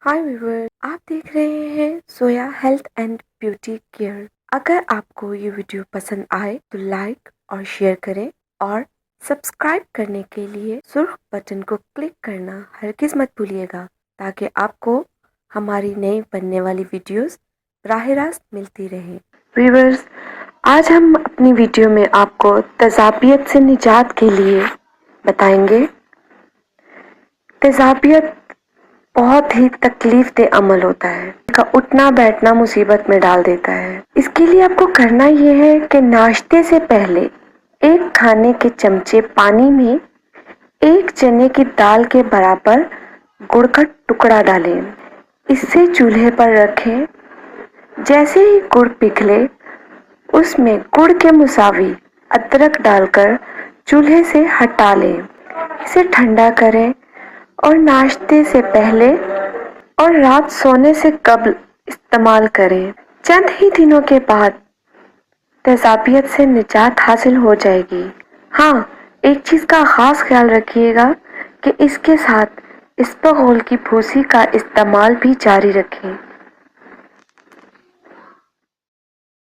हाय viewer, आप देख रहे हैं सोया हेल्थ एंड ब्यूटी केयर। अगर आपको ये वीडियो पसंद आए तो लाइक और शेयर करें और सब्सक्राइब करने के लिए सुर्ख बटन को क्लिक करना हरगिज मत भूलिएगा, ताकि आपको हमारी नई बनने वाली वीडियोस राह रास्त मिलती रहे। व्यूअर्स, आज हम अपनी वीडियो में आपको तेजाबियत से निजात के लिए बताएंगे। तेजाबियत बहुत ही तकलीफ दे अमल होता है। का उठना बैठना मुसीबत में डाल देता है। इसके लिए आपको करना यह है कि नाश्ते से पहले एक खाने के चमचे पानी में एक चने की दाल के बराबर गुड़ का टुकड़ा डालें। इसे चूल्हे पर रखें। जैसे ही गुड़ पिघले, उसमें गुड़ के मुसावी अदरक डालकर चूल्हे से हटा लें। इसे ठंडा करें और नाश्ते से पहले और रात सोने से कबल इस्तेमाल करें। चंद ही दिनों के बाद तेजाबियत से निजात हासिल हो जाएगी। हाँ, एक चीज का खास ख्याल रखिएगा कि इसके साथ इसबगोल की भूसी का इस्तेमाल भी जारी रखें।